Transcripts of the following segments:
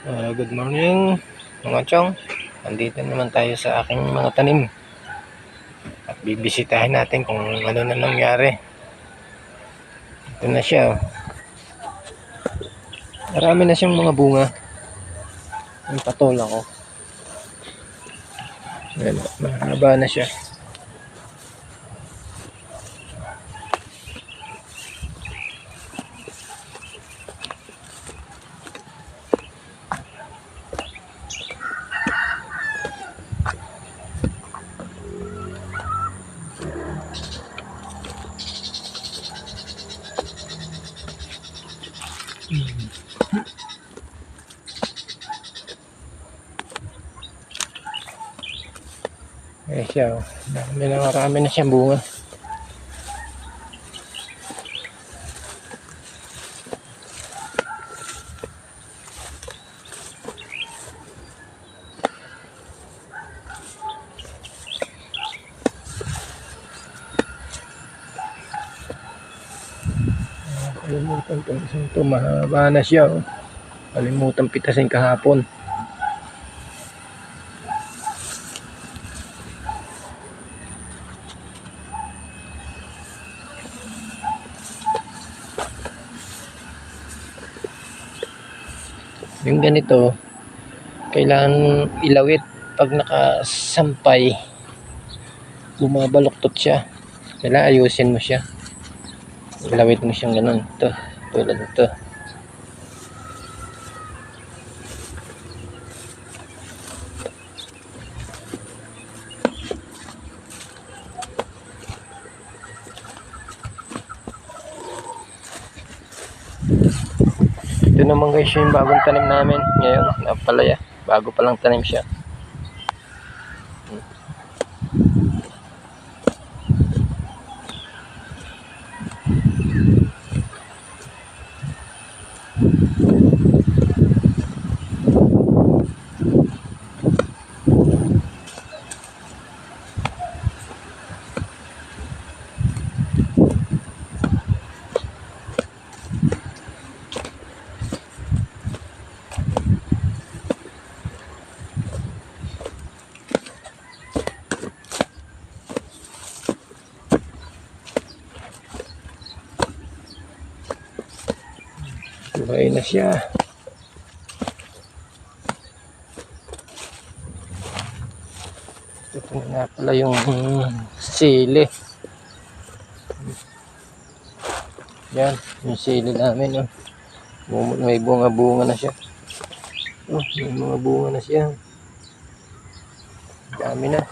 Good morning mga chong. Andito naman tayo sa aking mga tanim at bibisitahin natin kung ano na nangyari. Ito na siya, oh. Marami na siyang mga bunga. Yung patola ko, mahaba na siya. Siya, oh. Marami na siyang bunga. Kalimutan ito, mahaba na siya, oh. Kalimutan pitasin kahapon. Yung ganito, kailangan ilawit. Pag nakasampay, bumabaluktot siya. Kailangan ayusin mo siya. Ilawit mo siyang ganun. Ito, tulad ito. Ito naman guys yung bagong tanim namin ngayon na palaya. Bago pa lang tanim siya. Buhay na siya. Ito na pala yung sili. Yan, yung sili namin. Oh. May bunga-bunga na siya. Oh, may mga bunga na siya. Dami na.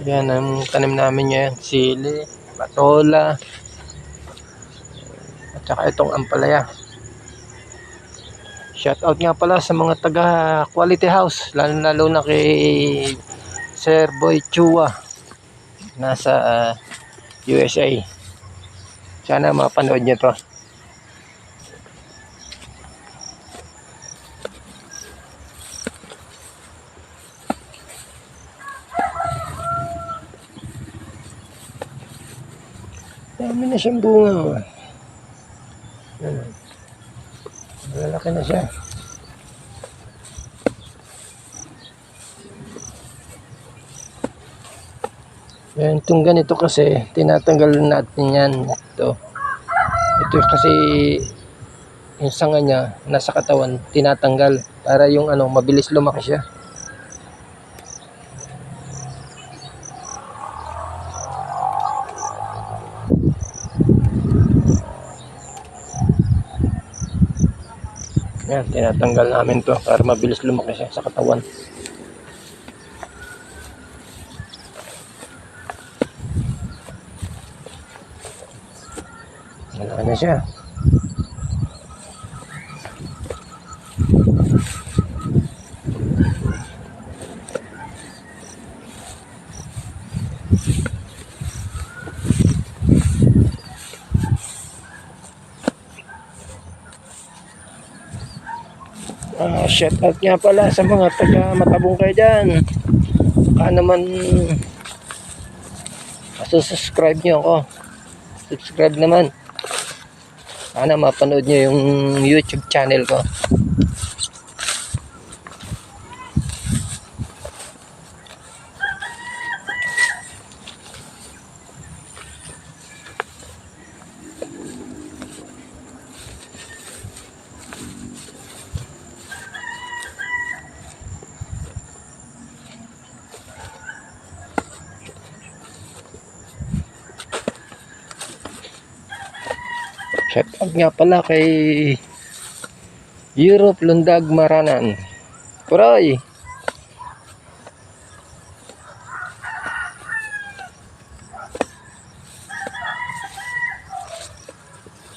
Yan ang tanim namin ngayon, sili, patola, at saka itong ampalaya. Shout out nga pala sa mga taga Quality House, lalo na kay Sir Boy Chua, nasa USA. Sana mapanood niyo to. Dami na siyang bunga. Malalaki na siya. Yan, itong ganito kasi tinatanggal natin yan. Ito kasi yung sanga niya nasa katawan, tinatanggal para yung mabilis lumaki siya. Yan, tinatanggal namin to para mabilis lumaki siya sa katawan. Wala na siya. Shout out nga pala sa mga taga Matabong kayo dyan. Baka naman subscribe nyo ako. Subscribe naman. Sana mapanood nyo yung YouTube channel ko. Shout out nga pala kay Europe Lundag Maranan. Kuray!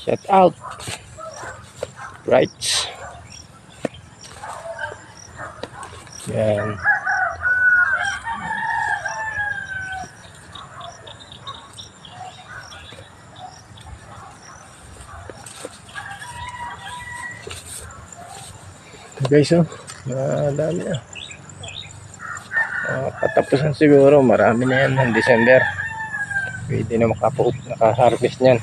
Shout out! Right. Yan. Guys, dami na. Patapusan siguro, marami na yan ng December. Pwede na naka-harvest niyan.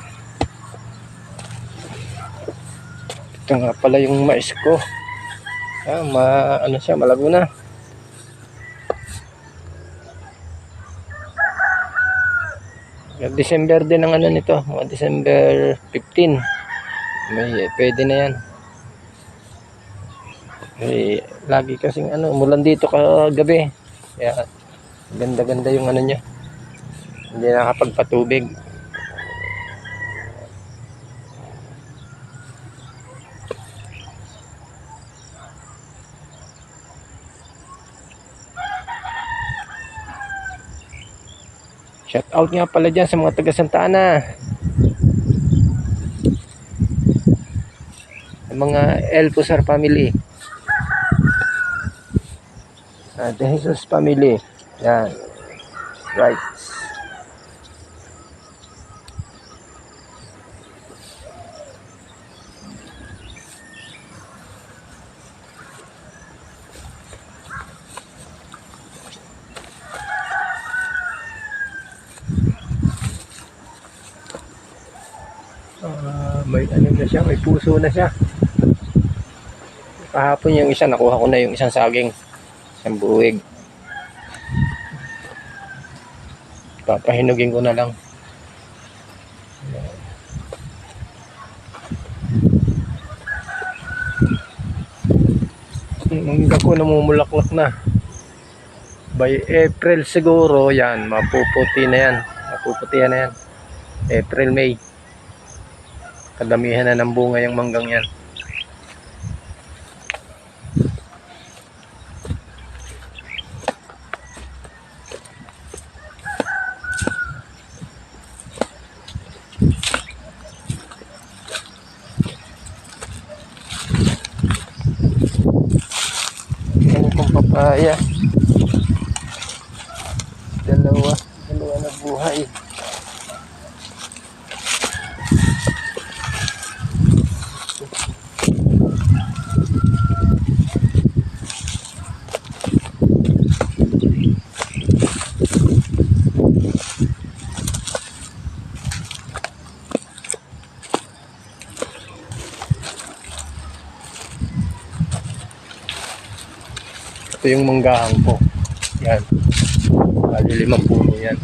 Ito nga pala yung mais ko. Ano siya, malago na. December din ang ano nito, mga December 15. Pwede na yan. Lagi kasing umulan dito kagabi. Kaya ganda-ganda yung ano niya. Hindi nakapagpatubig. Shout out nga pala dyan sa mga taga Santa Ana. Sa mga El Pusar family. The Jesus family. Yan. Right. May ano na siya, may puso na siya. Kahapon yung isa, nakuha ko na yung isang saging. Isang buwig. Papahinugin ko na lang. Ang ko namumulaklak na. By April siguro, yan, mapuputi na yan. Mapuputihan na yan. April, May. Kadamihan na ng bunga yung manggang yan. Ano kong papaya? Dalawa na buhay. Ito yung manggahan ko. Yan. Bali 5 puno yan.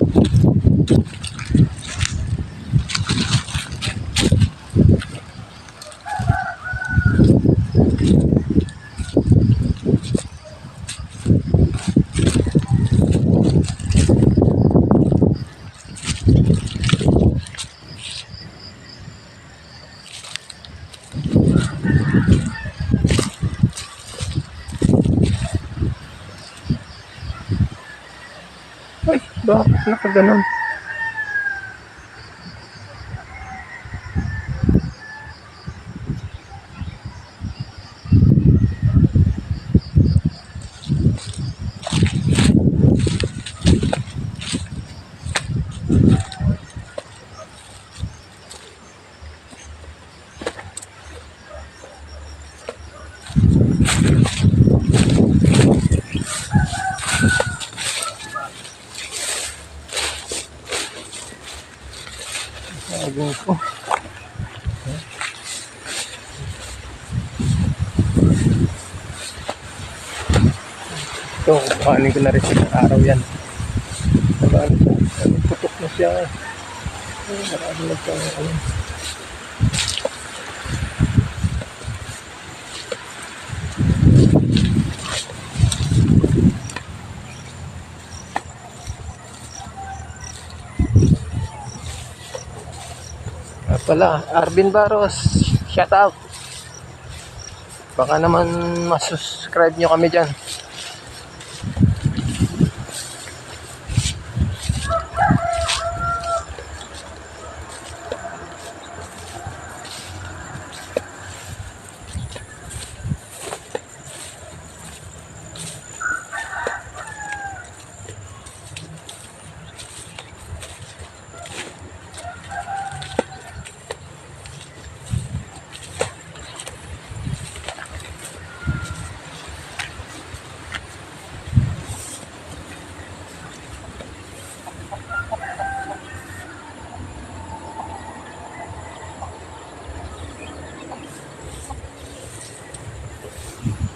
Ay, bakit nakaganon? Ito, kuhanin ko na rin sa araw yan. Putok na siya. Marami na siya. Pala, Arvin Barros, shout out. Baka naman mas-subscribe nyo kami dyan.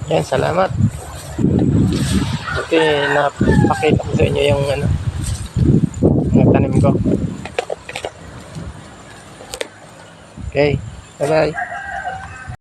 Yan, salamat. Okay, napakita ko sa inyo yung mga tanim ko. Okay, bye-bye.